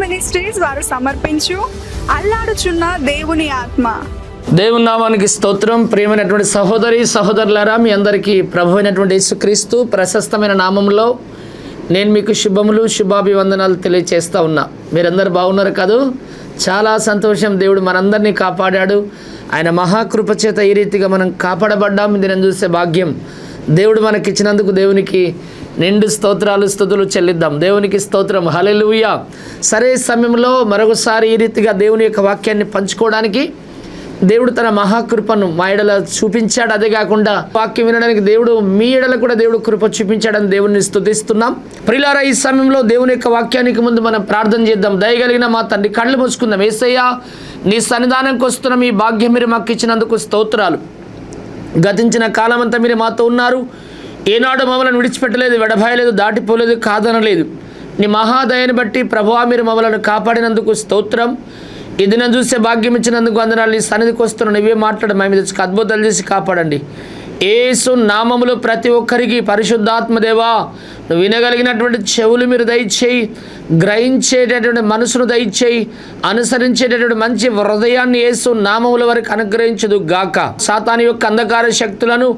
Ministries వారు సమర్పించు అల్లాడుచున్న దేవుని ఆత్మ. దేవుని నామానికి స్తోత్రం. ప్రియమైనటువంటి సహోదరి సహోదరులారా, మీ అందరికీ ప్రభు అయినటువంటి యేసుక్రీస్తు ప్రశస్తమైన నామంలో నేను మీకు శుభములు శుభాభివందనాలు తెలియచేస్తూ ఉన్నా. మీరందరూ బాగున్నారు కాదు? చాలా సంతోషం. దేవుడు మనందరినీ కాపాడాడు. ఆయన మహాకృప చేత ఈ రీతిగా మనం కాపాడబడ్డాం. ఇది నేను చూసే భాగ్యం దేవుడు మనకిచ్చినందుకు దేవునికి నిండు స్తోత్రాలు స్తుతులు చెల్లిద్దాం. దేవునికి స్తోత్రం. హల్లెలూయా. సరే సమయంలో మరొకసారి ఈ రీతిగా దేవుని యొక్క వాక్యాన్ని పంచుకోవడానికి దేవుడు తన మహాకృపను మా ఎడల చూపించాడు. అదే కాకుండా వాక్యం వినడానికి దేవుడు మీ ఎడల కూడా దేవుడు కృప చూపించాడని దేవుడిని స్తుతిస్తున్నాం. ప్రియులారా, ఈ సమయంలో దేవుని యొక్క వాక్యానికి ముందు మనం ప్రార్థన చేద్దాం. దయగలిగిన మా తండ్రి, కళ్ళు మూసుకుందాం. యేసయ్యా, నీ సన్నిధానంకి వస్తున్న మీ భాగ్యం మీరు మాకు ఇచ్చినందుకు స్తోత్రాలు. గతించిన కాలమంతా మీరు మాతో ఉన్నారు. ఏనాడు మమ్మల్ని విడిచిపెట్టలేదు, విడబాయలేదు, దాటిపోలేదు, కాదనలేదు. నీ మహాదయని బట్టి ప్రభువా మీరు మమ్మల్ని కాపాడినందుకు స్తోత్రం. ఈ దినం చూసే భాగ్యం ఇచ్చినందుకు వందనాలు. నీ సన్నిధికి వస్తున్నాను, నువ్వే మాట్లాడు, మా మీద అద్భుతాలు చేసి కాపాడండి. యేసు నామములో ప్రతి ఒక్కరికి పరిశుద్ధాత్మదేవా నువ్వు వినగలిగినటువంటి చెవులు మీరు దయచేయి, గ్రహించేటటువంటి మనసును దయచేయి, అనుసరించేటటువంటి మంచి హృదయాన్ని యేసు నామముల వరకు అనుగ్రహించదు గాక. సాతాను యొక్క అంధకార శక్తులను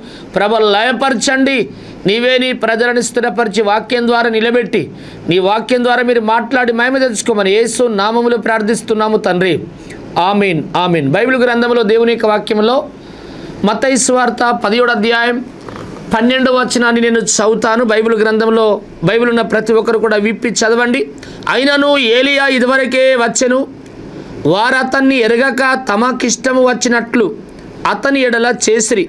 లయపరచండి. నీవే నీ ప్రజలను స్థిరపరిచి వాక్యం ద్వారా నిలబెట్టి నీ వాక్యం ద్వారా మీరు మాట్లాడి మహిమ తెచ్చుకోమని యేసు నామములో ప్రార్థిస్తున్నాము తండ్రి. ఆమీన్, ఆమీన్. బైబిల్ గ్రంథంలో దేవుని యొక్క వాక్యంలో మత్తయి సువార్త 10వ అధ్యాయం 12వ వచనాన్ని నేను చదువుతాను. బైబిల్ గ్రంథంలో బైబిల్ ఉన్న ప్రతి ఒక్కరు కూడా విప్పి చదవండి. అయినను ఏలియా ఇదివరకే వచ్చెను, వారు అతన్ని ఎరగక తమకిష్టము వచ్చినట్లు అతని ఎడల చేసిరి.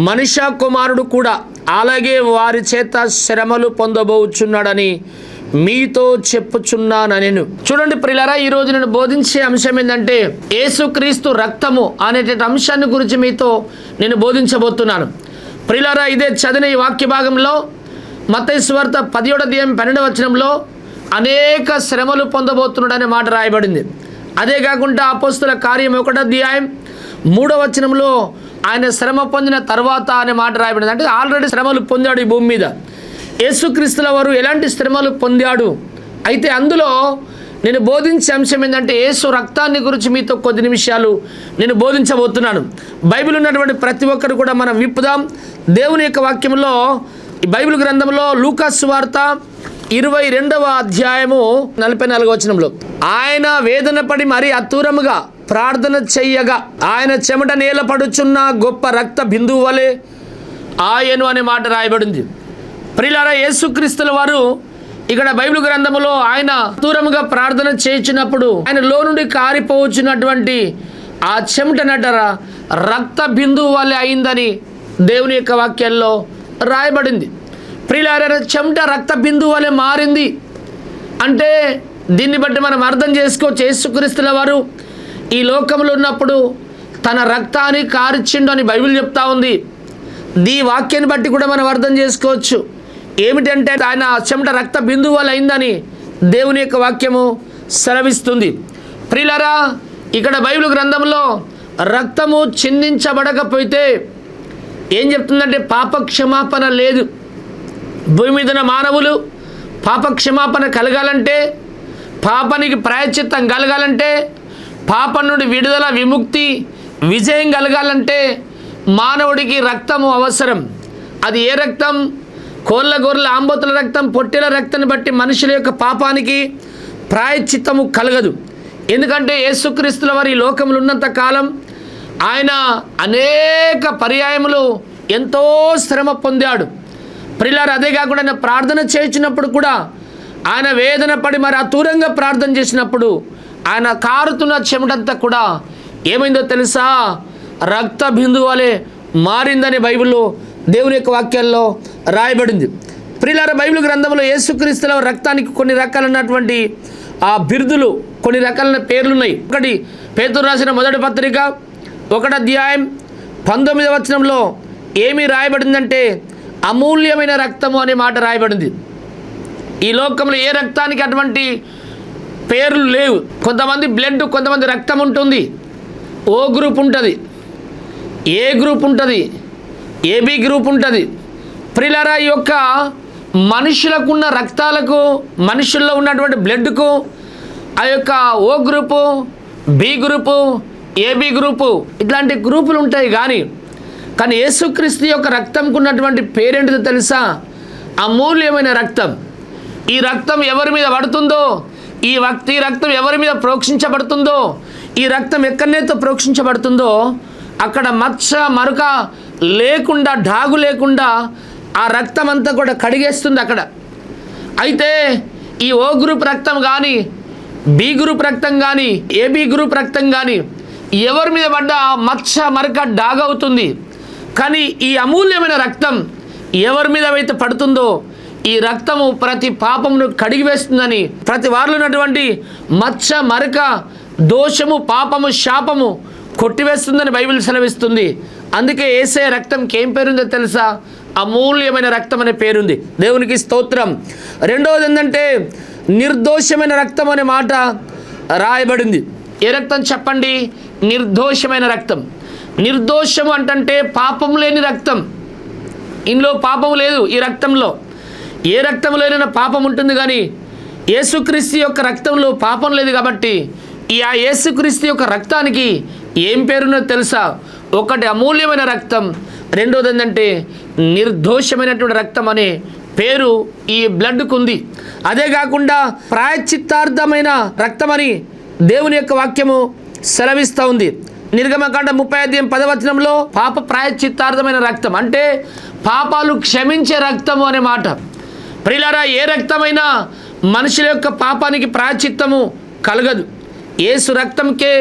మనుష్య కుమారుడు కూడా అలాగే వారి చేత శ్రమలు పొందబోచున్నాడని మీతో చెప్పుచున్నాను నేను. చూడండి ప్రియులారా, ఈరోజు నేను బోధించే అంశం ఏంటంటే యేసుక్రీస్తు రక్తము అనేటువంటి అంశాన్ని గురించి మీతో నేను బోధించబోతున్నాను. ప్రియులారా, ఇదే చదివిన ఈ వాక్య భాగంలో మత్తయి సువార్త 10వ అధ్యాయం 12వ వచనంలో అనేక శ్రమలు పొందబోతున్నాడనే మాట రాయబడింది. అదే కాకుండా అపోస్తుల కార్యం 1వ అధ్యాయం 3వ వచనంలో ఆయన శ్రమ పొందిన తర్వాత అనే మాట రాయబడింది. అంటే ఆల్రెడీ శ్రమలు పొందాడు ఈ భూమి మీద. యేసుక్రీస్తుల వారు ఎలాంటి శ్రమలు పొందాడు? అయితే అందులో నేను బోధించే అంశం ఏంటంటే యేసు రక్తాన్ని గురించి మీతో కొద్ది నిమిషాలు నేను బోధించబోతున్నాను. బైబిల్ ఉన్నటువంటి ప్రతి ఒక్కరు కూడా మనం విప్పుదాం. దేవుని యొక్క వాక్యంలో ఈ బైబిల్ గ్రంథంలో లూకాసు సువార్త 22వ అధ్యాయము 44వ వచనంలో ఆయన వేదన పడి మరీ అతూరముగా ప్రార్థన చెయ్యగా ఆయన చెమట నేల పడుచున్న గొప్ప రక్త బిందువు వలె ఆయను అనే మాట రాయబడింది. ప్రియులారా, యేసుక్రీస్తుల వారు ఇక్కడ బైబిల్ గ్రంథంలో ఆయన దూరముగా ప్రార్థన చేయించినప్పుడు ఆయన లో నుండి కారిపోవచ్చున్నటువంటి ఆ చెమటనటరా రక్త బిందువు వల్లే అయిందని దేవుని యొక్క వాక్యాల్లో రాయబడింది. ప్రియులారా, చెమట రక్త బిందువు వల్లే మారింది అంటే దీన్ని బట్టి మనం అర్థం చేసుకోవచ్చు. యేసుక్రీస్తుల వారు ఈ లోకంలో ఉన్నప్పుడు తన రక్తాన్ని కార్చిండు అని బైబిల్ చెప్తా ఉంది. ఈ వాక్యాన్ని బట్టి కూడా మనం అర్థం చేసుకోవచ్చు ఏమిటంటే ఆయన చెమట రక్త బిందువు వల్ల అయిందని దేవుని యొక్క వాక్యము సెలవిస్తుంది. ప్రియులారా, ఇక్కడ బైబిల్ గ్రంథంలో రక్తము చిందించబడకపోతే ఏం చెప్తుందంటే పాప క్షమాపణ లేదు. భూమి మీద మానవులు పాప క్షమాపణ కలగాలంటే, పాపానికి ప్రాయశ్చిత్తం కలగాలంటే, పాపం నుండి విడుదల విముక్తి విజయం కలగాలంటే మానవుడికి రక్తము అవసరం. అది ఏ రక్తం? కోళ్ళ గొర్రెల ఆంబోతుల రక్తం, పొట్టెల రక్తాన్ని బట్టి మనుషుల యొక్క పాపానికి ప్రాయశ్చిత్తము కలగదు. ఎందుకంటే యేసుక్రీస్తుల వారు ఈ లోకంలో ఉన్నంత కాలం ఆయన అనేక పర్యాయములు ఎంతో శ్రమ పొందాడు. ప్రియులారా, అదే కాకుండా ఆయన ప్రార్థన చేయించినప్పుడు కూడా ఆయన వేదన పడి మరి అతూరంగా ప్రార్థన చేసినప్పుడు ఆయన కారుతున్న చెమటంతా కూడా ఏమైందో తెలుసా? రక్త బిందువు వలె మారిందని బైబిల్లో దేవుని యొక్క వాక్యాల్లో రాయబడింది. ప్రియులారా, బైబిల్ గ్రంథంలో యేసుక్రీస్తుల రక్తానికి కొన్ని రకాలైనటువంటి ఆ బిరుదులు, కొన్ని రకాలైన పేర్లున్నాయి. ఒకటి పేతురు రాసిన మొదటి పత్రిక 1వ అధ్యాయం 19వ వచనంలో ఏమి రాయబడిందంటే అమూల్యమైన రక్తము అనే మాట రాయబడింది. ఈ లోకంలో ఏ రక్తానికి అటువంటి పేర్లు లేవు. కొంతమంది బ్లడ్, కొంతమంది రక్తం ఉంటుంది. ఓ గ్రూప్ ఉంటుంది, ఏ గ్రూప్ ఉంటుంది, ఏబి గ్రూప్ ఉంటుంది. ప్రియులారా, ఈ యొక్క మనుషులకున్న రక్తాలకు, మనుషుల్లో ఉన్నటువంటి బ్లడ్కు ఆ యొక్క O group, B group, AB group, ఇట్లాంటి గ్రూపులు ఉంటాయి. కానీ యేసుక్రీస్తు యొక్క రక్తంకు ఉన్నటువంటి పేరేంటిదో తెలుసా? అమూల్యమైన రక్తం. ఈ రక్తం ఎవరి మీద పడుతుందో, ఈ రక్తం ఎవరి మీద ప్రోక్షించబడుతుందో, ఈ రక్తం ఎక్కడనైతే ప్రోక్షించబడుతుందో అక్కడ మచ్చ మరక లేకుండా, డాగు లేకుండా ఆ రక్తం అంతా కూడా కడిగేస్తుంది అక్కడ. అయితే ఈ ఓ గ్రూప్ రక్తం కానీ, బి గ్రూప్ రక్తం కానీ, ఏబి గ్రూప్ రక్తం కానీ ఎవరి మీద పడ్డా మచ్చ మరక డాగవుతుంది. కానీ ఈ అమూల్యమైన రక్తం ఎవరి మీద అయితే పడుతుందో ఈ రక్తము ప్రతి పాపమును కడిగివేస్తుందని, ప్రతి వారిలో ఉన్నటువంటి మచ్చ మరక, దోషము, పాపము, శాపము కొట్టివేస్తుందని బైబిల్ సెలవిస్తుంది. అందుకే యేసయ్య రక్తంకి ఏం పేరుందో తెలుసా? అమూల్యమైన రక్తం అనే పేరుంది. దేవునికి స్తోత్రం. రెండవది ఏంటంటే నిర్దోషమైన రక్తం అనే మాట రాయబడింది. ఏ రక్తం చెప్పండి? నిర్దోషమైన రక్తం. నిర్దోషము అంటే పాపం లేని రక్తం. ఇందులో పాపం లేదు. ఈ రక్తంలో ఏ రక్తంలోనైనా పాపం ఉంటుంది, కానీ యేసుక్రీస్తు యొక్క రక్తంలో పాపం లేదు. కాబట్టి ఆ యేసుక్రీస్తు యొక్క రక్తానికి ఏం పేరున్నో తెలుసా? ఒకటి అమూల్యమైన రక్తం, రెండోది ఏంటంటే నిర్దోషమైనటువంటి రక్తం అనే పేరు ఈ బ్లడ్కు ఉంది. అదే కాకుండా ప్రాయశ్చిత్తార్థమైన రక్తం అని దేవుని యొక్క వాక్యము సెలవిస్తూ ఉంది. నిర్గమకాండ 30:10 పాప ప్రాయశ్చిత్తార్థమైన రక్తం అంటే పాపాలు క్షమించే రక్తము అనే మాట. ప్రియులారా, ఏ రక్తమైనా మనుషుల యొక్క పాపానికి ప్రాయశ్చిత్తము కలగదు. యేసు రక్తంకే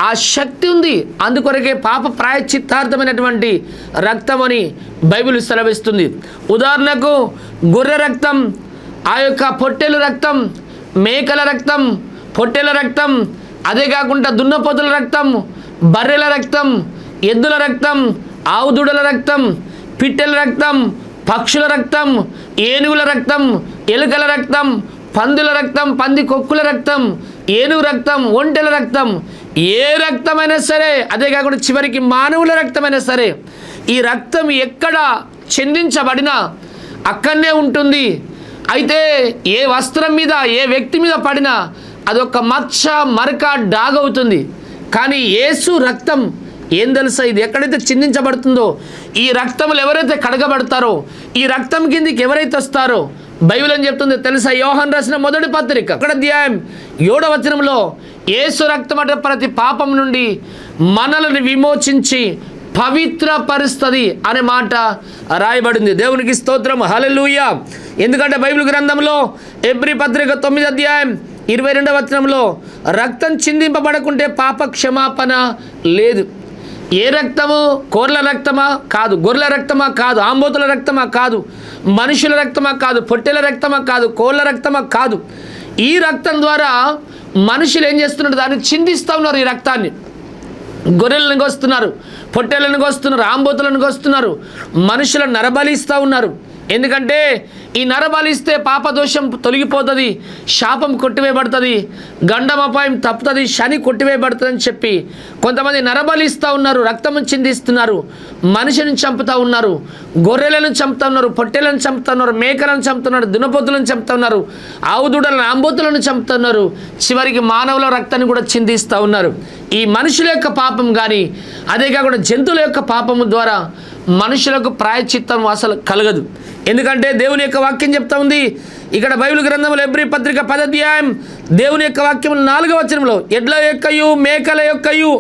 ఆ శక్తి ఉంది. అందుకొరకే పాప ప్రాయశ్చిత్తార్థమైనటువంటి రక్తం అని బైబిల్ సెలవిస్తుంది. ఉదాహరణకు గొర్రె రక్తం, ఆ యొక్క పొట్టేలు రక్తం, మేకల రక్తం, పొట్టేల రక్తం, అదే కాకుండా దున్నపోతుల రక్తం, బర్రెల రక్తం, ఎద్దుల రక్తం, ఆవుదూడల రక్తం, పిట్టెల రక్తం, పక్షుల రక్తం, ఏనుగుల రక్తం, ఎలుకల రక్తం, పందుల రక్తం, పంది కొక్కుల రక్తం, ఏనుగు రక్తం, ఒంటెల రక్తం, ఏ రక్తమైనా సరే, అదే కాకుండా చివరికి మానవుల రక్తమైనా సరే, ఈ రక్తం ఎక్కడ చిందించబడినా అక్కడనే ఉంటుంది. అయితే ఏ వస్త్రం మీద, ఏ వ్యక్తి మీద పడినా అదొక మచ్చ మరక డాగవుతుంది. కానీ యేసు రక్తం ఏం తెలుసా? ఇది ఎక్కడైతే చిందించబడుతుందో, ఈ రక్తములు ఎవరైతే కడగబడతారో, ఈ రక్తం కిందికి ఎవరైతే వస్తారో బైబిల్ అని చెప్తుందో తెలుసా? యోహాను రాసిన 1వ పత్రిక 1వ అధ్యాయం 7వ వచనంలో యేసు రక్తం అంటే ప్రతి పాపం నుండి మనల్ని విమోచించి పవిత్రపరుస్తుంది అనే మాట రాయబడింది. దేవునికి స్తోత్రం, హల్లెలూయా. ఎందుకంటే బైబిల్ గ్రంథంలో ఎబ్రీ పత్రిక 9వ అధ్యాయం 22వ వచనంలో రక్తం చిందింపబడకుంటే పాప క్షమాపణ లేదు. ఏ రక్తము? కోర్ల రక్తమా? కాదు. గొర్రెల రక్తమా? కాదు. ఆంబోతుల రక్తమా? కాదు. మనుషుల రక్తమా? కాదు. పొట్టెల రక్తమా? కాదు. కోళ్ళ రక్తమా? కాదు. ఈ రక్తం ద్వారా మనుషులు ఏం చేస్తున్నారు? దాన్ని చిందిస్తూ ఉన్నారు. ఈ రక్తాన్ని గొర్రెలను కోస్తున్నారు, పొట్టెలను కోస్తున్నారు, ఆంబోతులను కోస్తున్నారు, మనుషులను నరబలిస్తూ ఉన్నారు. ఎందుకంటే ఈ నరబలిస్తే పాపదోషం తొలగిపోతుంది, శాపం కొట్టివేయబడుతుంది, గండం అపాయం తప్పుతుంది, శని కొట్టివేయబడుతుంది అని చెప్పి కొంతమంది నరబలిస్తూ ఉన్నారు, రక్తము చిందిస్తున్నారు, మనిషిని చంపుతూ ఉన్నారు, గొర్రెలను చంపుతూ ఉన్నారు, పొట్టెలను చంపుతూ ఉన్నారు, మేకలను చంపుతున్నారు, దునపోతులను చంపుతూ ఉన్నారు, ఆవుదూడలను, ఆంబోతులను చంపుతున్నారు, చివరికి మానవుల రక్తాన్ని కూడా చిందిస్తూ ఉన్నారు. ఈ మనుషుల యొక్క పాపం కానీ, అదే కాకుండా జంతువుల యొక్క పాపము ద్వారా మనుషులకు ప్రాయశ్చిత్తం అసలు కలగదు. ఎందుకంటే దేవుని యొక్క వాక్యం చెప్తా ఉంది. ఇక్కడ బైబిల్ గ్రంథంలో ఎబ్రీ పత్రిక 10వ అధ్యాయం దేవుని యొక్క వాక్యం 4వ వచనంలో ఎడ్ల యొక్కయు మేకల యొక్కయు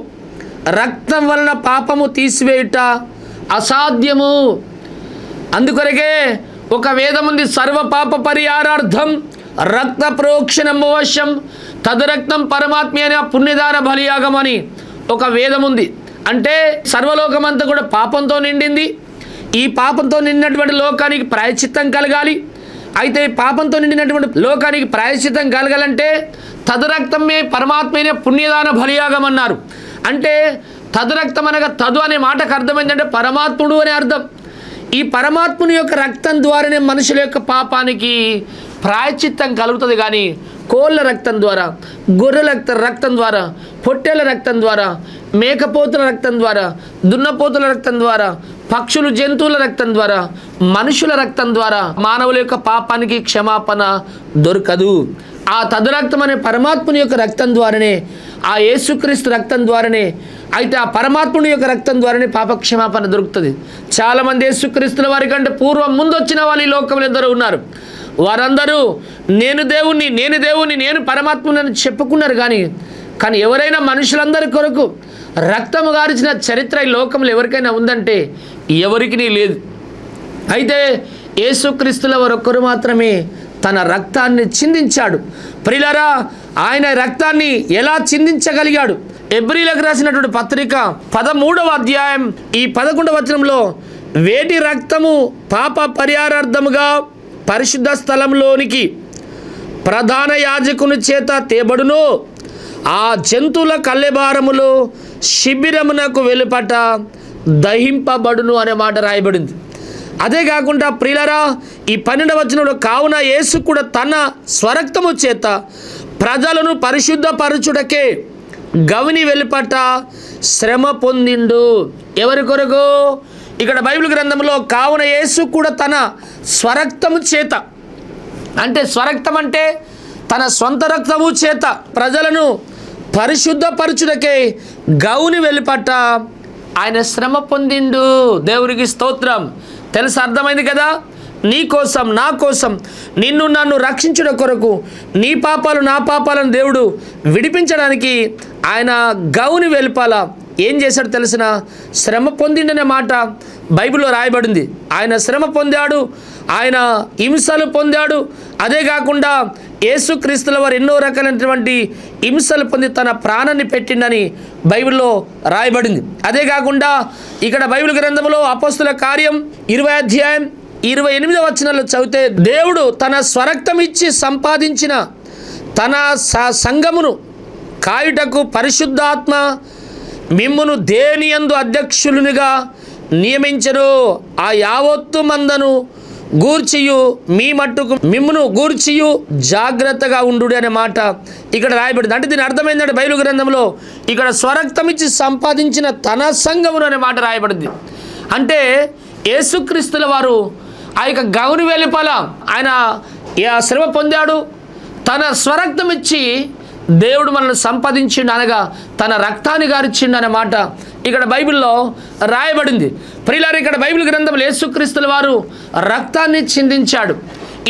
రక్తం వలన పాపము తీసివేయుట అసాధ్యము. అందుకొరకే ఒక వేదం ఉంది, సర్వ పాప పరిహారార్థం రక్త ప్రోక్షణం అవశ్యం తదరక్తం పరమాత్మ అనే పుణ్యదాన బలియాగం అని ఒక వేదం ఉంది. అంటే సర్వలోకమంతా కూడా పాపంతో నిండింది. ఈ పాపంతో నిండినటువంటి లోకానికి ప్రాయశ్చిత్తం కలగాలి. అయితే ఈ పాపంతో నిండినటువంటి లోకానికి ప్రాయశ్చిత్తం కలగాలంటే తదరక్తమే పరమాత్మనే పుణ్యదాన బలియాగం అన్నారు. అంటే తదరక్తం అనగా తదు అనే మాటకు అర్థం ఏంటంటే పరమాత్ముడు అనే అర్థం. ఈ పరమాత్ముని యొక్క రక్తం ద్వారానే మనుషుల యొక్క పాపానికి ప్రాయశ్చిత్తం కలుగుతుంది. కానీ కోళ్ళ రక్తం ద్వారా, గొర్రెల రక్తం ద్వారా, పొట్టేల రక్తం ద్వారా, మేకపోతుల రక్తం ద్వారా, దున్నపోతుల రక్తం ద్వారా, పక్షులు జంతువుల రక్తం ద్వారా, మనుషుల రక్తం ద్వారా మానవుల యొక్క పాపానికి క్షమాపణ దొరకదు. ఆ తదురక్తం అనే పరమాత్ముని యొక్క రక్తం ద్వారానే, ఆ యేసుక్రీస్తు రక్తం ద్వారానే, అయితే ఆ పరమాత్ముని యొక్క రక్తం ద్వారానే పాపక్షమాపణ దొరుకుతుంది. చాలామంది యేసుక్రీస్తుల వారి కంటే పూర్వం ముందు వచ్చిన వాళ్ళు ఈ లోకంలో ఎందరో ఉన్నారు. వారందరూ నేను దేవుణ్ణి, నేను దేవుణ్ణి, నేను పరమాత్ముని అని చెప్పుకున్నారు. కానీ ఎవరైనా మనుషులందరి కొరకు రక్తము గార్చిన చరిత్ర ఈ లోకంలో ఎవరికైనా ఉందంటే ఎవరికి లేదు. అయితే యేసుక్రీస్తుల వారొక్కరు మాత్రమే తన రక్తాన్ని చిందించాడు. ప్రియులారా, ఆయన రక్తాన్ని ఎలా చిందించగలిగాడు? హెబ్రీయులకు రాసినటువంటి పత్రిక 13వ అధ్యాయం ఈ 11వ వచనంలో, వేటి రక్తము పాప పరిహారార్థముగా పరిశుద్ధ స్థలంలోనికి ప్రధాన యాజకుని చేత తేబడును, ఆ జంతువుల కల్లెబారములో శిబిరమునకు వెలుపట దహింపబడును అనే మాట రాయబడింది. అదే కాకుండా ప్రియులారా, ఈ 12వ వచనంలో, కావున యేసు కూడా తన స్వరక్తము చేత ప్రజలను పరిశుద్ధపరచుటకే గవిని వెలుపట శ్రమ పొందిండు. ఎవరి కొరకు? ఇక్కడ బైబిల్ గ్రంథంలో కావున యేసు కూడా తన స్వరక్తము చేత, అంటే స్వరక్తం అంటే తన సొంత రక్తము చేత ప్రజలను పరిశుద్ధపరచుటకే గౌని వెలుపట ఆయన శ్రమ పొందిండు. దేవునికి స్తోత్రం. తెలుసు, అర్థమైంది కదా? నీ కోసం, నా కోసం, నిన్ను నన్ను రక్షించుట కొరకు, నీ పాపాలు నా పాపాలను దేవుడు విడిపించడానికి ఆయన గౌని వెలుపల ఏం చేశాడు తెలిసిన? శ్రమ పొందిండనే మాట బైబిల్లో రాయబడింది. ఆయన శ్రమ పొందాడు, ఆయన హింసలు పొందాడు. అదే కాకుండా యేసుక్రీస్తుల వారు ఎన్నో రకాలైనటువంటి హింసలు పొంది తన ప్రాణాన్ని పెట్టిండని బైబిల్లో రాయబడింది. అదే కాకుండా ఇక్కడ బైబిల్ గ్రంథంలో అపోస్తుల కార్యం 20వ అధ్యాయం 28వ వచనంలో చదివితే, దేవుడు తన స్వరక్తం ఇచ్చి సంపాదించిన తన సంఘమును కాయుటకు పరిశుద్ధాత్మ మిమ్మును దేనియందు అధ్యక్షులునిగా నియమించరు, ఆ యావత్తు మందను గూర్చియు మీ మట్టుకు మిమ్మును గూర్చియు జాగ్రత్తగా ఉండు అనే మాట ఇక్కడ రాయబడింది. అంటే దీని అర్థమైందంటే బైబిల్ గ్రంథంలో ఇక్కడ స్వరక్తం ఇచ్చి సంపాదించిన తన సంఘమును అనే మాట రాయబడింది. అంటే యేసుక్రీస్తుల వారు ఆ యొక్క గౌని వెలుపల ఆయన శ్రమ పొందాడు, తన స్వరక్తం ఇచ్చి దేవుడు మనల్ని సంపాదించిండు, అనగా తన రక్తాన్ని గారిచ్చిండు అనే మాట ఇక్కడ బైబిల్లో రాయబడింది. ప్రియులారా, ఇక్కడ బైబిల్ గ్రంథంలో యేసుక్రీస్తుల వారు రక్తాన్ని చిందించాడు.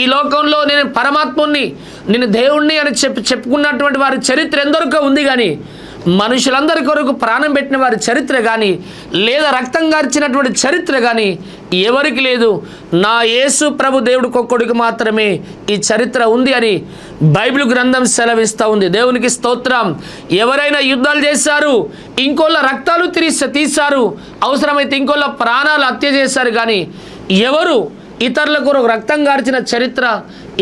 ఈ లోకంలో నేను పరమాత్ముని, నేను దేవుణ్ణి అని చెప్పుకున్నటువంటి వారి చరిత్ర ఎందరికో ఉంది. కానీ మనుషులందరి కొరకు ప్రాణం పెట్టిన వారి చరిత్ర కానీ, లేదా రక్తం గార్చినటువంటి చరిత్ర కానీ ఎవరికి లేదు. నా యేసు ప్రభు దేవుడు ఒక్కడికి మాత్రమే ఈ చరిత్ర ఉంది అని బైబిల్ గ్రంథం సెలవిస్తూ ఉంది. దేవునికి స్తోత్రం. ఎవరైనా యుద్ధాలు చేశారు, ఇంకోళ్ళ రక్తాలు తీశారు, అవసరమైతే ఇంకోళ్ళ ప్రాణాలు హత్య చేశారు. కానీ ఎవరు ఇతరుల కొరకు రక్తం గార్చిన చరిత్ర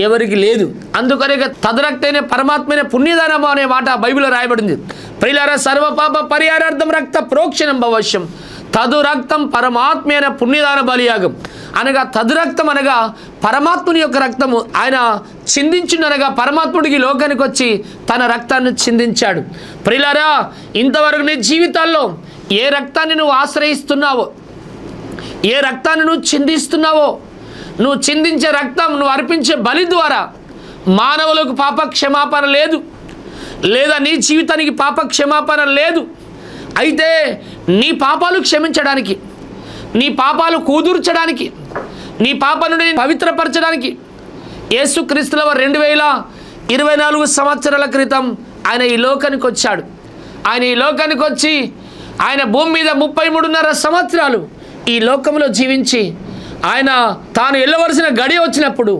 ఎవరికి లేదు. అందుకనే తదరక్తైన పరమాత్మైన పుణ్యదానము అనే మాట బైబిల్లో రాయబడింది. ప్రియులారా, సర్వపాప పరిహారార్థం రక్త ప్రోక్షణం భవశ్యం, తదు రక్తం పరమాత్మైన పుణ్యదాన బలియాగం. అనగా తదు రక్తం అనగా పరమాత్ముని యొక్క రక్తము ఆయన చిందించిండనగా పరమాత్ముడికి లోకానికి వచ్చి తన రక్తాన్ని చిందించాడు. ప్రియులారా, ఇంతవరకు నీ జీవితాల్లో ఏ రక్తాన్ని నువ్వు ఆశ్రయిస్తున్నావో, ఏ రక్తాన్ని నువ్వు చిందిస్తున్నావో, నువ్వు చిందించే రక్తం, నువ్వు అర్పించే బలి ద్వారా మానవులకు పాప క్షమాపణ లేదు, లేదా నీ జీవితానికి పాప క్షమాపణ లేదు. అయితే నీ పాపాలు క్షమించడానికి, నీ పాపాలు కూదుర్చడానికి, నీ పాపాలను పవిత్రపరచడానికి యేసుక్రీస్తుల వారు 2024 సంవత్సరాల క్రితం ఆయన ఈ లోకానికి వచ్చాడు. ఆయన ఈ లోకానికి వచ్చి ఆయన భూమి మీద 33.5 సంవత్సరాలు ఈ లోకంలో జీవించి ఆయన తాను వెళ్ళవలసిన గడియ వచ్చినప్పుడు,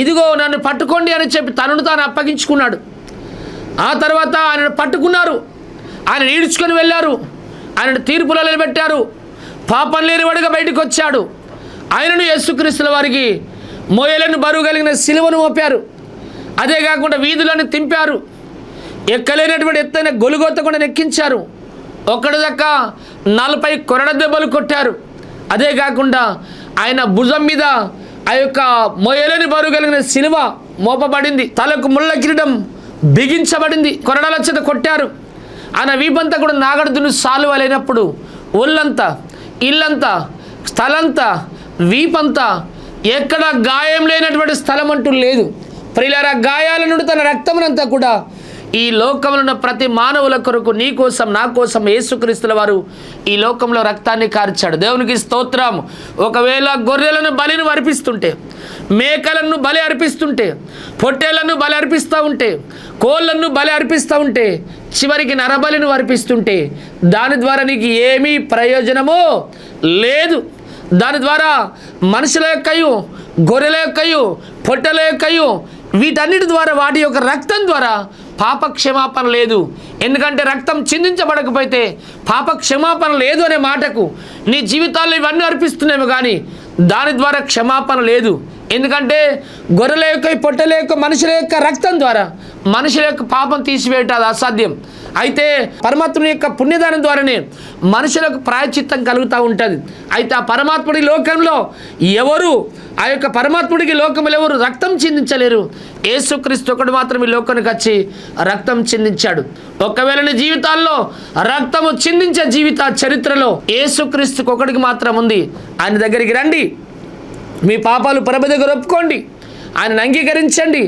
ఇదిగో నన్ను పట్టుకోండి అని చెప్పి తనను తాను అప్పగించుకున్నాడు. ఆ తర్వాత ఆయనను పట్టుకున్నారు, ఆయన ఈడ్చుకొని వెళ్ళారు, ఆయనను తీర్పులో నిలబెట్టారు, పాపం లేనివాడుగా బయటకు వచ్చాడు. ఆయనను యేసుక్రీస్తుల వారికి మోయలేని బరువు కలిగిన సిలువను మోపారు. అదే కాకుండా వీధులను తింపారు, ఎక్కలేనటువంటి ఎత్తైన గొలుగొత్త కూడా ఎక్కించారు. ఒక్కడి దక్క 40 కొరడ దెబ్బలు కొట్టారు. అదే కాకుండా ఆయన భుజం మీద ఆ యొక్క మోయలేని బరువు కలిగిన సిలువ మోపబడింది, తలకు ముళ్ళ కిరీటం బిగించబడింది, కొరడాల చేత కొట్టారు. ఆయన వీపంతా కూడా నాగడుదును సాలువలైనప్పుడు ఒళ్ళంతా, ఇల్లంతా, స్థలంతా, వీపంతా ఎక్కడ గాయం లేనటువంటి స్థలం అంటూ లేదు. ప్రియులారా, గాయాల నుండి తన రక్తమునంతా కూడా ఈ లోకంలో ఉన్న ప్రతి మానవుల కొరకు నీ కోసం నా కోసం యేసుక్రీస్తుల వారు ఈ లోకంలో రక్తాన్ని కార్చాడు. దేవునికి స్తోత్రం. ఒకవేళ గొర్రెలను బలిని అర్పిస్తుంటే, మేకలను బలి అర్పిస్తుంటే, పొట్టేళ్లను బలి అర్పిస్తూ ఉంటే, కోళ్ళను బలి అర్పిస్తూ ఉంటే, చివరికి నరబలిని అర్పిస్తుంటే దాని ద్వారా నీకు ఏమీ ప్రయోజనమో లేదు. దాని ద్వారా మనుషుల యొక్కయు, గొర్రెల యొక్కయు, పొట్టెల యొక్కయు, వీటన్నిటి ద్వారా, వాటి యొక్క రక్తం ద్వారా పాప క్షమాపణ లేదు. ఎందుకంటే రక్తం చిందించబడకపోతే పాప క్షమాపణ లేదు అనే మాటకు నీ జీవితాల్లో ఇవన్నీ అర్పిస్తున్నాము, కానీ దాని ద్వారా క్షమాపణ లేదు. ఎందుకంటే గొర్రెల యొక్క, పొట్టెల యొక్క, మనుషుల యొక్క రక్తం ద్వారా మనుషుల యొక్క పాపం తీసివేయటం అది అసాధ్యం. అయితే పరమాత్ముని యొక్క పుణ్యదానం ద్వారానే మనుషులకు ప్రాయశ్చిత్తం కలుగుతూ ఉంటుంది. అయితే ఆ పరమాత్ముడి లోకంలో ఎవరు, ఆ యొక్క పరమాత్ముడికి లోకంలో ఎవరు రక్తం చిందించలేరు. యేసుక్రీస్తు ఒకడు మాత్రం ఈ లోకానికి వచ్చి రక్తం చిందించాడు. ఒకవేళ నీ జీవితాల్లో రక్తము చిందించే జీవిత చరిత్రలో యేసుక్రీస్తుకు ఒకడికి మాత్రం ఉంది. ఆయన దగ్గరికి రండి, మీ పాపాలు ప్రభు దగ్గర ఒప్పుకోండి, ఆయనను అంగీకరించండి.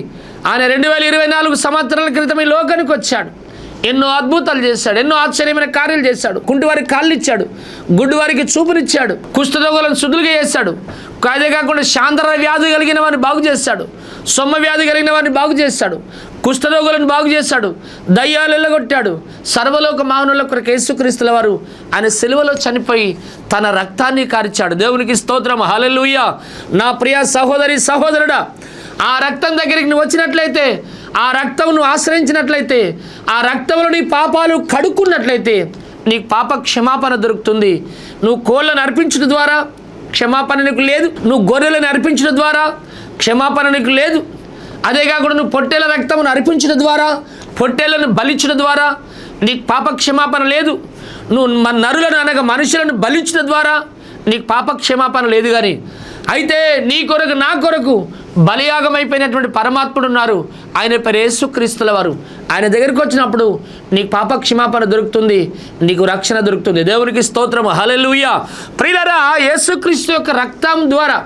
ఆయన 2024 సంవత్సరాల క్రితం ఈ లోకానికి వచ్చాడు. ఎన్నో అద్భుతాలు చేశాడు, ఎన్నో ఆశ్చర్యమైన కార్యాలు చేశాడు. కుంటివారికి కాళ్ళు ఇచ్చాడు, గుడ్డివారికి చూపునిచ్చాడు, కుష్ఠరోగులను శుద్ధులుగా చేశాడు. అదే కాకుండా శాంతర వ్యాధి కలిగిన వారిని బాగు చేశాడు, సొమ్మ వ్యాధి కలిగిన వారిని బాగు చేశాడు, కుష్ఠరోగులను బాగు చేశాడు, దయ్యాలు వెళ్ళగొట్టాడు. సర్వలోక మానవుల కొరకు యేసుక్రీస్తుల వారు ఆయన సిలువలో చనిపోయి తన రక్తాన్ని కార్చాడు. దేవునికి స్తోత్రం, హల్లెలూయా. నా ప్రియ సహోదరి సహోదరుడా, ఆ రక్తం దగ్గరికి నువ్వు వచ్చినట్లయితే, ఆ రక్తం నువ్వు ఆశ్రయించినట్లయితే, ఆ రక్తంలో నీ పాపాలు కడుక్కున్నట్లయితే నీకు పాప క్షమాపణ దొరుకుతుంది. నువ్వు కోళ్ళను అర్పించడం ద్వారా క్షమాపణ నీకు లేదు, నువ్వు గొర్రెలను అర్పించడం ద్వారా క్షమాపణ నీకు లేదు. అదే కాకుండా నువ్వు పొట్టేల రక్తమును అర్పించడం ద్వారా, పొట్టేళ్లను బలించడం ద్వారా నీకు పాప క్షమాపణ లేదు. నువ్వు నరులను అనగా మనుషులను బలించడం ద్వారా నీకు పాప క్షమాపణ లేదు. కానీ అయితే నీ కొరకు నా కొరకు బలియాగమైపోయినటువంటి పరమాత్ముడు ఉన్నారు. ఆయన పేరు యేసుక్రీస్తుల వారు. ఆయన దగ్గరికి వచ్చినప్పుడు నీకు పాప క్షమాపణ దొరుకుతుంది, నీకు రక్షణ దొరుకుతుంది. దేవునికి స్తోత్రం, హల్లెలూయా. ప్రియులారా, యేసుక్రీస్తు యొక్క రక్తం ద్వారా,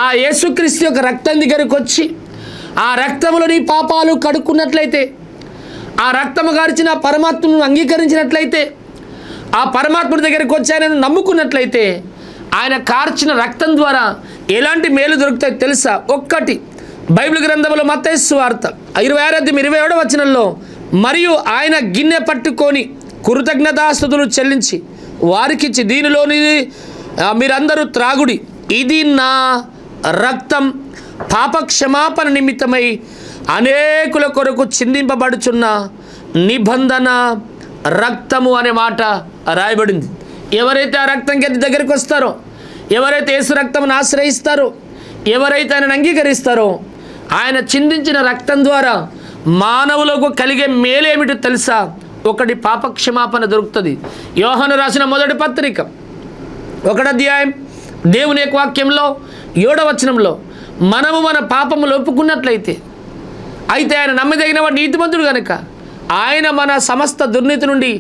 ఆ యేసుక్రీస్తు యొక్క రక్తం దగ్గరికి వచ్చి ఆ రక్తంలో నీ పాపాలు కడుక్కున్నట్లయితే, ఆ రక్తము గార్చిన పరమాత్మను అంగీకరించినట్లయితే, ఆ పరమాత్ముడి దగ్గరికి వచ్చి ఆయనను నమ్ముకున్నట్లయితే, ఆయన కార్చిన రక్తం ద్వారా ఎలాంటి మేలు దొరుకుతాయో తెలుసా? ఒక్కటి, బైబిల్ గ్రంథంలో మత్తయి సువార్త 26:27 వచనంలో, మరియు ఆయన గిన్నె పట్టుకొని కృతజ్ఞతాస్తుతులు చెల్లించి వారికిచ్చి, దీనిలోని మీరందరూ త్రాగుడి, ఇది నా రక్తం, పాప క్షమాపణ నిమిత్తమై అనేకుల కొరకు చిందింపబడుచున్న నిబంధన రక్తము అనే మాట రాయబడింది. ఎవరైతే ఆ రక్తం కింద దగ్గరికి వస్తారో, ఎవరైతే యేసు రక్తమును ఆశ్రయిస్తారో, ఎవరైతే ఆయనను అంగీకరిస్తారో, ఆయన చిందించిన రక్తం ద్వారా మానవులకు కలిగే మేలేమిటో తెలుసా? ఒకటి, పాప క్షమాపణ దొరుకుతుంది. యోహాను రాసిన మొదటి పత్రిక 1వ అధ్యాయం దేవుని యొక్క వాక్యంలో 7వ వచనంలో, మనము మన పాపములు ఒప్పుకున్నట్లయితే, అయితే ఆయన నమ్మదగిన వాడు నీతిమంతుడు కనుక ఆయన మన సమస్త దుర్నీతి నుండి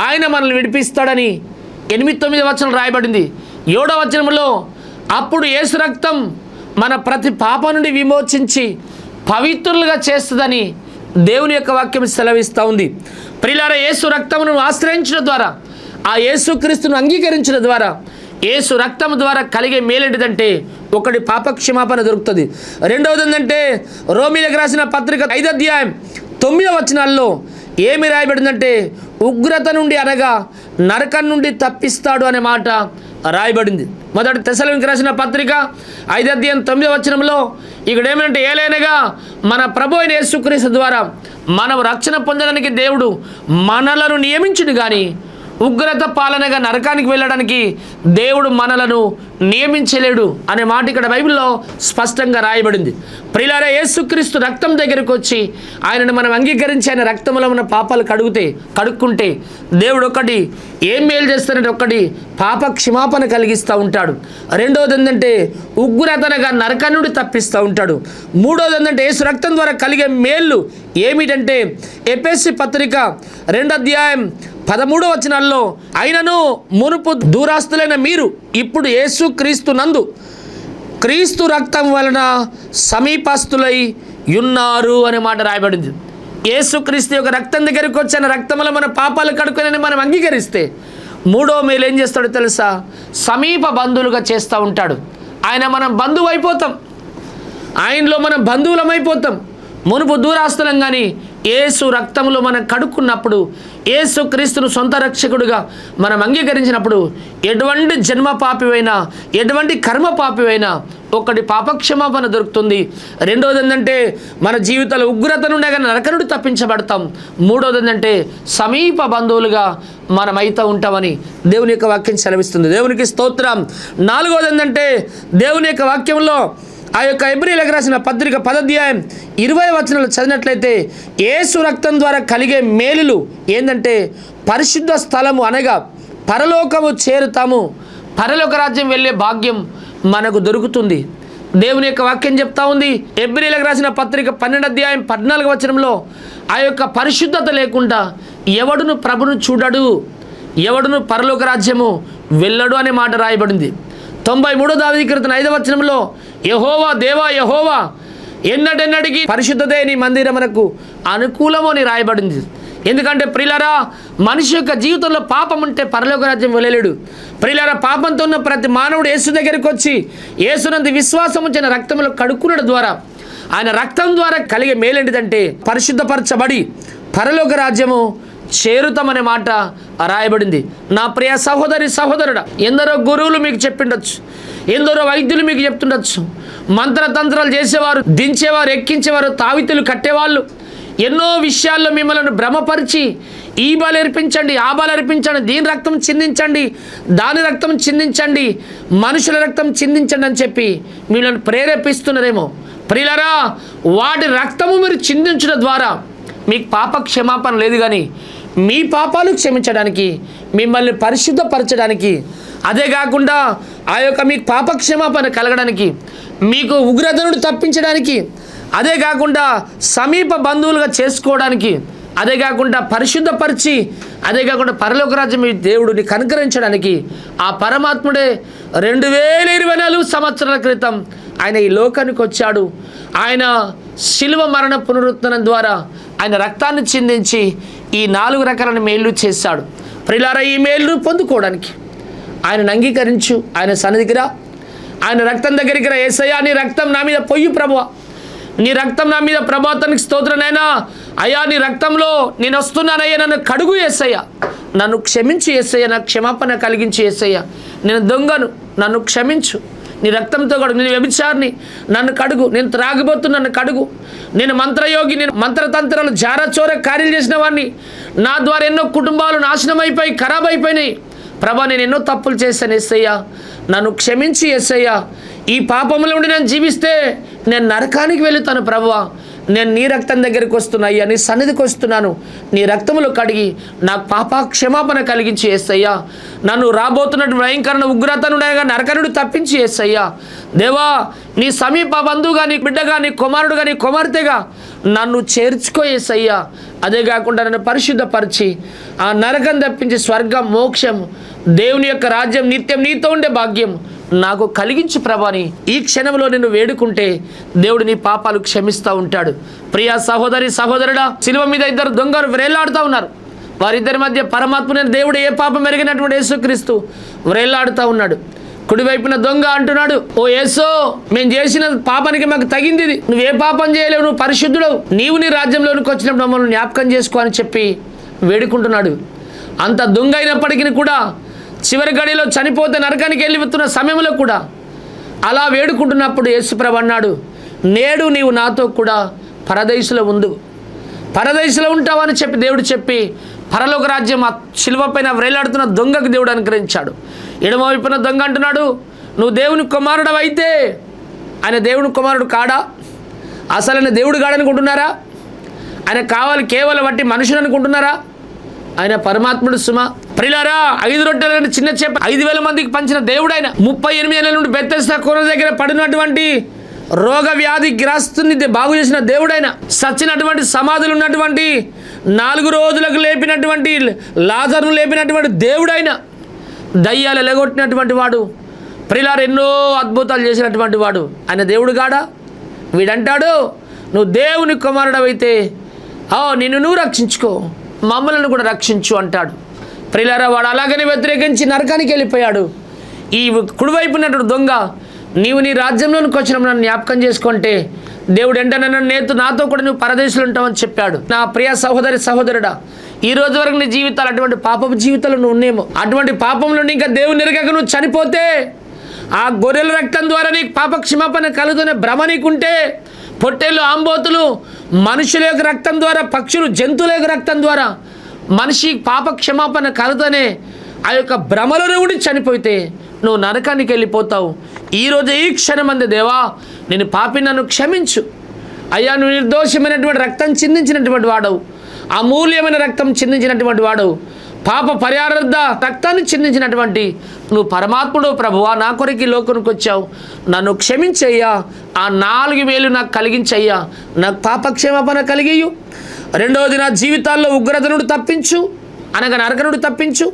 ఆయన మనల్ని విడిపిస్తాడని 8-9 వచనం రాయబడింది. 7వ వచనంలో, అప్పుడు యేసు రక్తం మన ప్రతి పాపం నుండి విమోచించి పవిత్రులుగా చేస్తుందని దేవుని యొక్క వాక్యం సెలవిస్తూ ఉంది. ప్రియులారా, యేసు రక్తమును ఆశ్రయించడం ద్వారా, ఆ యేసుక్రీస్తును అంగీకరించడం ద్వారా, యేసు రక్తం ద్వారా కలిగే మేలేంటిదంటే, ఒకటి పాప క్షమాపణ దొరుకుతుంది. రెండవది ఏంటంటే, రోమీలకు రాసిన పత్రిక 5వ అధ్యాయం 9వ వచనాల్లో ఏమి రాయబడిందంటే, ఉగ్రత నుండి అనగా నరకం నుండి తప్పిస్తాడు అనే మాట రాయబడింది. మొదటి తెస్సలోనికీయులకు రాసిన పత్రిక 5వ అధ్యాయం 9వ వచనంలో ఇక్కడ ఏమంటే, ఏలైనగా మన ప్రభు అయిన యేసుక్రీస్తు ద్వారా మనం రక్షణ పొందడానికి దేవుడు మనలను నియమించుడు, కానీ ఉగ్రత పాలనగా నరకానికి వెళ్ళడానికి దేవుడు మనలను నియమించలేడు అనే మాట ఇక్కడ బైబిల్లో స్పష్టంగా రాయబడింది. ప్రియులారా, యేసుక్రీస్తు రక్తం దగ్గరికి వచ్చి ఆయనను మనం అంగీకరించి ఆయన రక్తంలో ఉన్న పాపాలు కడుక్కుంటే దేవుడు ఒకటి ఏం మేలు చేస్తారంటే, ఒకటి పాప క్షమాపణ కలిగిస్తూ ఉంటాడు. రెండవది ఏంటంటే, ఉగ్రతనగా నరకం నుండి తప్పిస్తూ ఉంటాడు. మూడవది ఏంటంటే, యేసు రక్తం ద్వారా కలిగే మేళ్ళు ఏమిటంటే, ఎఫెసీ పత్రిక 2వ అధ్యాయం 13వ వచనాల్లో, అయినను మునుపు దూరాస్తులైన మీరు ఇప్పుడు యేసు క్రీస్తు నందు క్రీస్తు రక్తం వలన సమీపస్తులై ఉన్నారు అనే మాట రాయబడింది. యేసుక్రీస్తు యొక్క రక్తం దగ్గరికి వచ్చి ఆయన రక్తంలో మన పాపాలు కడుక్కొని మనం అంగీకరిస్తే మూడో మేలు ఏం చేస్తాడో తెలుసా? సమీప బంధువులుగా చేస్తూ ఉంటాడు. ఆయన మనం బంధువు అయిపోతాం, ఆయనలో మనం బంధువులమైపోతాం. మునుపు దూరాస్తులం, కానీ యేసు రక్తంలో మనం కడుక్కున్నప్పుడు, యేసు క్రీస్తును సొంత రక్షకుడుగా మనం అంగీకరించినప్పుడు ఎటువంటి జన్మ పాపివైనా, ఎటువంటి కర్మ పాపివైనా ఒకటి పాపక్షమాపణ దొరుకుతుంది. రెండోది ఏంటంటే మన జీవితంలో ఉగ్రత నుండి కానీ నరకనుడు తప్పించబడతాం. మూడోది ఏంటంటే సమీప బంధువులుగా మనం అయితే ఉంటామని దేవుని యొక్క వాక్యం సెలవిస్తుంది. దేవునికి స్తోత్రం. నాలుగోది ఏంటంటే దేవుని యొక్క వాక్యంలో ఆ యొక్క హెబ్రీయులకు రాసిన పత్రిక 10వ అధ్యాయం 20వ వచనంలో చదివినట్లయితే యేసు రక్తం ద్వారా కలిగే మేలులు ఏంటంటే పరిశుద్ధ స్థలము అనగా పరలోకము చేరుతాము, పరలోక రాజ్యం వెళ్ళే భాగ్యం మనకు దొరుకుతుంది. దేవుని యొక్క వాక్యం చెప్తా ఉంది. హెబ్రీయులకు రాసిన పత్రిక 12వ అధ్యాయం 14వ వచనంలో ఆ యొక్క పరిశుద్ధత లేకుండా ఎవడును ప్రభును చూడడు, ఎవడును పరలోక రాజ్యము వెళ్ళడు అనే మాట రాయబడింది. 93వ దావీదు కీర్తన 5వ వచనంలో యెహోవా దేవా యెహోవా ఎన్నడెన్నడికి పరిశుద్ధతే నీ మందిరమునకు అనుకూలము అని రాయబడింది. ఎందుకంటే ప్రియులారా, మనిషి యొక్క జీవితంలో పాపం ఉంటే పరలోక రాజ్యం వెళ్ళలేడు. ప్రియులారా, పాపంతో ఉన్న ప్రతి మానవుడు యేసు దగ్గరికి వచ్చి యేసునందు విశ్వాసం ఉంచిన రక్తంలో కడుక్కునడం ద్వారా, ఆయన రక్తం ద్వారా కలిగే మేలేంటిదంటే పరిశుద్ధపరచబడి పరలోక రాజ్యము చేరుతామనే మాట రాయబడింది. నా ప్రియ సహోదరి సహోదరుడా, ఎందరో గురువులు మీకు చెప్పిండొచ్చు, ఎందరో వైద్యులు మీకు చెప్తుండొచ్చు, మంత్రతంత్రాలు చేసేవారు, దించేవారు, ఎక్కించేవారు, తావితులు కట్టేవాళ్ళు ఎన్నో విషయాల్లో మిమ్మల్ని భ్రమపరిచి ఈ బలి అర్పించండి, ఆ బలి అర్పించండి, దీని రక్తం చిందించండి, దాని రక్తం చిందించండి, మనుషుల రక్తం చిందించండి అని చెప్పి మిమ్మల్ని ప్రేరేపిస్తున్నారేమో. ప్రియులారా, వాటి రక్తము మీరు చిందించడం ద్వారా మీకు పాప క్షమాపణ లేదు, కానీ మీ పాపాలు క్షమించడానికి, మిమ్మల్ని పరిశుద్ధపరచడానికి, అదే కాకుండా ఆ యొక్క మీకు పాప క్షమాపణ కలగడానికి, మీకు ఉగ్రత నుండి తప్పించడానికి, అదే కాకుండా సమీప బంధువులుగా చేసుకోవడానికి, అదే కాకుండా పరిశుద్ధపరిచి, అదే కాకుండా పరలోక రాజ్యం దేవుడిని కనుకరించడానికి ఆ పరమాత్ముడే 2024 సంవత్సరాల క్రితం ఆయన ఈ లోకానికి వచ్చాడు. ఆయన శిలువ మరణ పునరుత్థానం ద్వారా ఆయన రక్తాన్ని చిందించి ఈ 4 రకాల మేళ్ళు చేశాడు. ప్రియులారా, ఈ మేళ్ళు పొందుకోవడానికి ఆయనను అంగీకరించు, ఆయన సన్నిధికి రా, ఆయన రక్తం దగ్గరికి రా. యేసయ్యా, నీ రక్తం నా మీద పొయ్యి ప్రభువా, నీ రక్తం నా మీద ప్రభాతానికి స్తోత్రనైనా అయ్యా, నీ రక్తంలో నేను వస్తున్నానయ్యా, నన్ను కడుగు యేసయ్యా, నన్ను క్షమించు యేసయ్యా, నాకు క్షమాపణ కలిగించి యేసయ్యా, నేను దొంగను, నన్ను క్షమించు, నీ రక్తంతో కడుగు, నేను వ్యభిచారిని, నన్ను కడుగు, నేను త్రాగిపోతు, నన్ను కడుగు, నేను మంత్రయోగి, నేను మంత్రతంత్రాలు జారచోర కార్యాలు చేసిన వాడిని, నా ద్వారా ఎన్నో కుటుంబాలు నాశనం అయిపోయి ఖరాబ్ అయిపోయినాయి ప్రభా, నేను ఎన్నో తప్పులు చేశాను యేసయ్యా, నన్ను క్షమించి యేసయ్యా, ఈ పాపముల నుండి నేను జీవిస్తే నేను నరకానికి వెళుతాను ప్రభువా, నేను నీ రక్తం దగ్గరికి వస్తున్నా అయ్యా, నీ సన్నిధికి వస్తున్నాను, నీ రక్తములు కడిగి నాకు పాప క్షమాపణ కలిగించి యేసయ్యా, నన్ను రాబోతున్నటువంటి భయంకరణ ఉగ్రత నుండి నరకనుడు తప్పించి యేసయ్యా, దేవా నీ సమీప బంధువుగా, నీ బిడ్డగా, నీ కుమారుడుగా, నీ కుమార్తెగా నన్ను చేర్చుకో యేసయ్యా, అదే కాకుండా నన్ను పరిశుద్ధపరిచి ఆ నరకం తప్పించి స్వర్గం, మోక్షం, దేవుని యొక్క రాజ్యం, నిత్యం నీతో ఉండే భాగ్యం నాకు కలిగించు ప్రభాని ఈ క్షణంలో నిన్ను వేడుకుంటే దేవుడు నీ పాపాలు క్షమిస్తూ ఉంటాడు. ప్రియ సహోదరి సహోదరుడా, శిలువ మీద 2 దొంగలు వ్రేలాడుతూ ఉన్నారు. వారిద్దరి మధ్య పరమాత్మని దేవుడు ఏ పాపం ఎరిగినటువంటి యేసుక్రీస్తు వ్రేలాడుతూ ఉన్నాడు. కుడివైపున దొంగ అంటున్నాడు, ఓ యేసో, మేము చేసిన పాపానికి మాకు తగింది, నువ్వు ఏ పాపం చేయలేవు, నువ్వు పరిశుద్ధుడవు, నీవు నీ రాజ్యంలోనికి వచ్చినప్పుడు మమ్మల్ని జ్ఞాపకం చేసుకో అని చెప్పి వేడుకుంటున్నాడు. అంత దొంగ అయినప్పటికీ కూడా చివరి గడిలో చనిపోతే నరకానికి వెళ్ళిపోతున్న సమయంలో కూడా అలా వేడుకుంటున్నప్పుడు యేసుప్రభు అన్నాడు, నేడు నీవు నాతో కూడా పరదేశంలో ఉండు, పరదేశంలో ఉంటావని చెప్పి దేవుడు చెప్పి పరలోక రాజ్యం ఆ శిలువ పైన వ్రేలాడుతున్న దొంగకు దేవుడు అనుగ్రహించాడు. ఎడమవైపున దొంగ అంటున్నాడు, నువ్వు దేవుని కుమారుడు అయితే, ఆయన దేవుని కుమారుడు కాడా? అసలు ఆయన దేవుడు కాడనుకుంటున్నారా? ఆయన కావాలి కేవలం బట్టి మనుషులు అనుకుంటున్నారా? ఆయన పరమాత్ముడు సుమ. ప్రియులారా, 5 రొట్టెలను చిన్న చేప 5,000 మందికి పంచిన దేవుడు ఆయన. 38 ఏళ్ళ నుండి బెతెస్దా కోన దగ్గర పడినటువంటి రోగ వ్యాధి గ్రస్తుని బాగు చేసిన దేవుడైన, సచ్చినటువంటి సమాధులు ఉన్నటువంటి 4 రోజులకు లేపినటువంటి లాజరును లేపినటువంటి దేవుడైన, దయ్యాలు ఎలగొట్టినటువంటి వాడు, ప్రియులారా ఎన్నో అద్భుతాలు చేసినటువంటి వాడు ఆయన దేవుడు కాడా? వీడంటాడు, నువ్వు దేవుని కుమారుడవైతే నిన్ను నువ్వు రక్షించుకో, మమ్మల్ని కూడా రక్షించు అంటాడు. ప్రియులారా, వాడు అలాగని వ్యతిరేకించి నరకానికి వెళ్ళిపోయాడు. ఈ కుడివైపు ఉన్నటువంటి దొంగ, నీవు నీ రాజ్యంలోనికి వచ్చిన నన్ను జ్ఞాపకం చేసుకుంటే దేవుడు వెంటనే నాతో కూడా నువ్వు పరదేశంలో ఉంటావని చెప్పాడు. నా ప్రియ సహోదరుడా, ఈ రోజు వరకు నీ జీవితాలు అటువంటి పాపపు జీవితాలు నువ్వు ఉన్నాయేమో. అటువంటి పాపంలో ఇంకా దేవుని ఎరగక నువ్వు చనిపోతే, ఆ గొర్రెల రక్తం ద్వారా నీకు పాప క్షమాపణ కలుగుతున్న భ్రమ నీకుంటే, పొట్టేళ్ళు, ఆంబోతులు, మనుషుల యొక్క రక్తం ద్వారా, పక్షులు, జంతువుల యొక్క రక్తం ద్వారా మనిషి పాప క్షమాపణ కలుగుతూనే ఆ యొక్క భ్రమలో ఉండి చనిపోతే నువ్వు నరకానికి వెళ్ళిపోతావు. ఈరోజు ఈ క్షణమంది, దేవా నేను పాపి, నన్ను క్షమించు అయ్యా, నువ్వు నిర్దోషమైనటువంటి రక్తం చిందించినటువంటి వాడవు, అమూల్యమైన రక్తం చిందించినటువంటి వాడవు, పాప పరిహారార్థ రక్తాన్ని చిందించినటువంటి నువ్వు పరమాత్ముడు ప్రభువా, నా కొరకు లోకానికి వచ్చావు, నన్ను క్షమించయ్యా, ఆ 4,000 నాకు కలిగించయ్యా, నాకు పాప క్షమాపణ కలిగియు. రెండవది, నా జీవితాల్లో ఉగ్రత నుండి తప్పించు, అనగా నరక నుండి తప్పించు.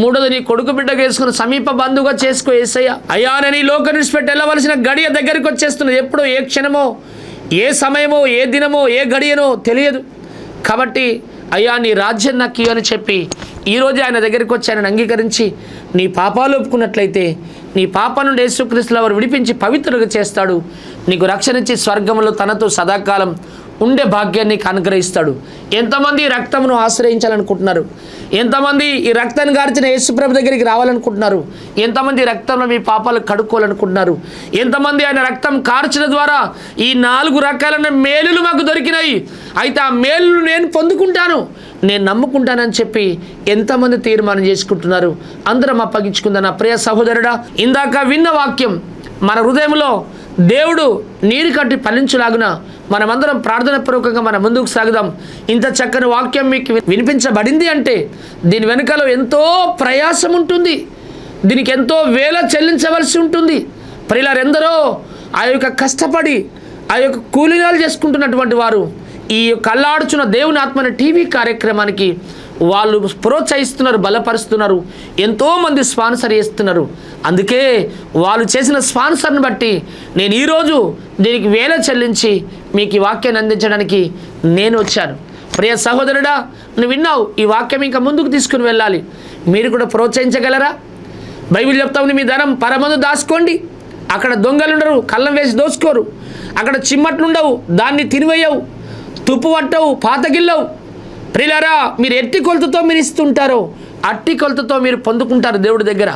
మూడోది, నీ కొడుకు బిడ్డగా వేసుకుని సమీప బంధువుగా చేసుకో యేసయ్యా. అయ్యా, నేను ఈ లోకం విడిచిపెట్టి వెళ్ళవలసిన గడియ దగ్గరికి వచ్చేస్తున్నది. ఎప్పుడో, ఏ క్షణమో, ఏ సమయమో, ఏ దినమో, ఏ గడియనో తెలియదు. కాబట్టి అయ్యా, నీ రాజ్యం నాకు అని చెప్పి ఈరోజు ఆయన దగ్గరికి వచ్చి ఆయనను అంగీకరించి నీ పాపాలు ఒప్పుకున్నట్లయితే నీ పాప నుండి యేసుక్రీస్తుల వారు విడిపించి పవిత్రులుగా చేస్తాడు. నీకు రక్షణ ఇచ్చి స్వర్గంలో తనతో సదాకాలం ఉండే భాగ్యాన్ని అనుగ్రహిస్తాడు. ఎంతమంది ఈ రక్తమును ఆశ్రయించాలనుకుంటున్నారు? ఎంతమంది ఈ రక్తాన్ని గార్చిన యేసుప్రభు దగ్గరికి రావాలనుకుంటున్నారు? ఎంతమంది ఈ రక్తంలో మీ పాపాలు కడుక్కోవాలనుకుంటున్నారు? ఎంతమంది ఆయన రక్తం కార్చిన ద్వారా ఈ 4 రకాలైన మేలులు మాకు దొరికినాయి, అయితే ఆ మేలులు నేను పొందుకుంటాను, నేను నమ్ముకుంటానని చెప్పి ఎంతమంది తీర్మానం చేసుకుంటున్నారు? అందరం అప్పగించుకుందాం. నా ప్రియ సహోదరుడా, ఇందాక విన్న వాక్యం మన హృదయంలో దేవుడు నీరు కట్టి ఫలించులాగున మనమందరం ప్రార్థనాపూర్వకంగా మనం ముందుకు సాగుదాం. ఇంత చక్కని వాక్యం మీకు వినిపించబడింది అంటే దీని వెనుకలో ఎంతో ప్రయాసం ఉంటుంది, దీనికి ఎంతో వేల చెల్లించవలసి ఉంటుంది. ప్రియులారెందరో ఆ యొక్క కష్టపడి ఆ యొక్క కూలీనాలు చేసుకుంటున్నటువంటి వారు ఈ కళ్ళాడుచున్న దేవుని ఆత్మని టీవీ కార్యక్రమానికి వాళ్ళు ప్రోత్సహిస్తున్నారు, బలపరుస్తున్నారు, ఎంతోమంది స్పాన్సర్ చేస్తున్నారు. అందుకే వాళ్ళు చేసిన స్పాన్సర్ని బట్టి నేను ఈరోజు దీనికి వేల చెల్లించి మీకు ఈ వాక్యాన్ని అందించడానికి నేను వచ్చాను. ప్రియ సహోదరుడా, నువ్వు విన్నావు, ఈ వాక్యం ఇంకా ముందుకు తీసుకుని వెళ్ళాలి. మీరు కూడా ప్రోత్సహించగలరా? బైబిల్ చెప్తామని మీ ధనం పరమందు దాచుకోండి, అక్కడ దొంగలు ఉండరు, కళ్ళం వేసి దోచుకోరు, అక్కడ చిమ్మట్లుండవు, దాన్ని తినివేయవు, తుప్పు పట్టవు, పాతగిల్లవు. ప్రియులారా, మీరు ఎట్టి కొలతతో మీరు ఇస్తుంటారో అట్టి కొలతతో మీరు పొందుకుంటారు దేవుడి దగ్గర.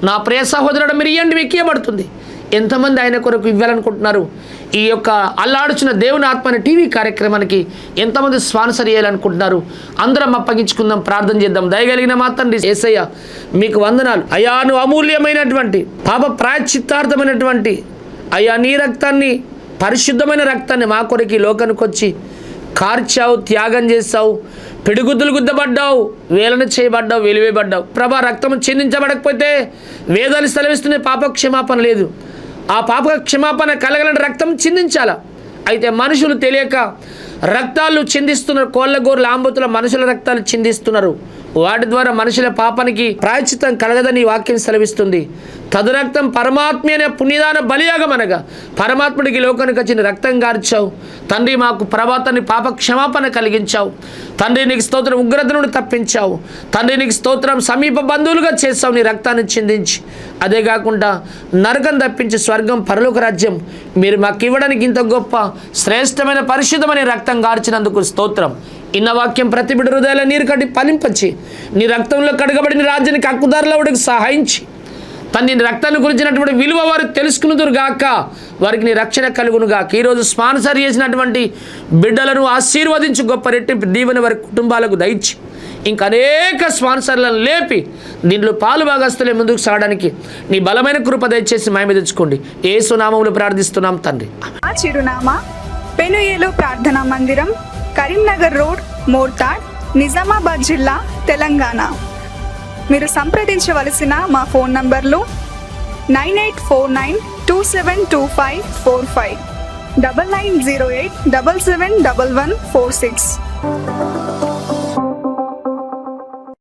నా ప్రియ సహోదరుడు, మీరు ఇవ్వండి, మీకు ఇవ్వబడుతుంది. ఎంతమంది ఆయన కొరకు ఇవ్వాలనుకుంటున్నారు? ఈ యొక్క అల్లాడుచున్న దేవుని ఆత్మని టీవీ కార్యక్రమానికి ఎంతమంది స్పాన్సర్ చేయాలనుకుంటున్నారు? అందరం అప్పగించుకుందాం, ప్రార్థన చేద్దాం. దయగలిగిన మా తండ్రి యేసయ్య, మీకు వందనాలు అయ్యా. నువ్వు అమూల్యమైనటువంటి పాప ప్రాయశ్చిత్తార్థమైనటువంటి అయ్యా నీ రక్తాన్ని, పరిశుద్ధమైన రక్తాన్ని మా కొరకు లోకానికి వచ్చి కార్చావు, త్యాగం చేస్తావు, పిడిగుద్దులు గుద్దబడ్డావు, వేలను చేయబడ్డావు, వెలివేయబడ్డావు. ప్రభా, రక్తం చిందించబడకపోతే వేదాలు సెలవిస్తున్న పాప క్షమాపణ లేదు. ఆ పాప క్షమాపణ కలగలని రక్తం చిందించాల. అయితే మనుషులు తెలియక రక్తాలు చిందిస్తున్నారు, కోళ్ళ గోర్ల ఆంబోతుల మనుషుల రక్తాలు చిందిస్తున్నారు. వాటి ద్వారా మనుషుల పాపానికి ప్రాయశ్చిత్తం కలగదని వాక్యం సెలవిస్తుంది. తదురక్తం పరమాత్మ అనే పుణ్యదాన బలియాగం అనగా పరమాత్ముడికి లోకానికి వచ్చిన రక్తం గార్చావు తండ్రి. మాకు ప్రభాతాన్ని పాప క్షమాపణ కలిగించావు తండ్రి. నీకు స్తోత్రం, ఉగ్రత నుండి తప్పించావు తండ్రి. నీకు స్తోత్రం, సమీప బంధువులుగా చేస్తావు నీ రక్తాన్ని చిందించి. అదే కాకుండా నరకం తప్పించి స్వర్గం, పరలోక రాజ్యం మీరు మాకు ఇవ్వడానికి ఇంత గొప్ప శ్రేష్టమైన పరిశుద్ధమైన రక్తం గార్చినందుకు స్తోత్రం. ఇన్న వాక్యం ప్రతి బిడ్డ హృదయాల నీరు కట్టి ఫలింపచి నీ రక్తంలో కడగబడిన రాజ్యానికి హక్కుదారులవుడికి సహాయించి తండ్రి నీ రక్తాన్ని గురించినటువంటి విలువ వారు తెలుసుకునుదురు గాక, వారికి నీ రక్షణ కలుగును గాక. ఈరోజు స్పాన్సర్ చేసినటువంటి బిడ్డలను ఆశీర్వదించి గొప్ప రెట్టింపు దీవెన వారి కుటుంబాలకు దయచి ఇంకా అనేక స్పాన్సర్లను లేపి దీంట్లో పాలు భాగస్తులే ముందుకు సాగడానికి నీ బలమైన కృప దయచేసి మేము తెచ్చుకోండి. యేసు నామములో ప్రార్థిస్తున్నాం తండ్రి. ఆ చిరునామా పెనుయేలు ప్రార్థనా మందిరం, కరీంనగర్ రోడ్, మోర్తాడ్, నిజామాబాద్ జిల్లా, తెలంగాణ. మీరు సంప్రదించవలసిన మా ఫోన్ నంబర్లు 9849272545, 9908771146.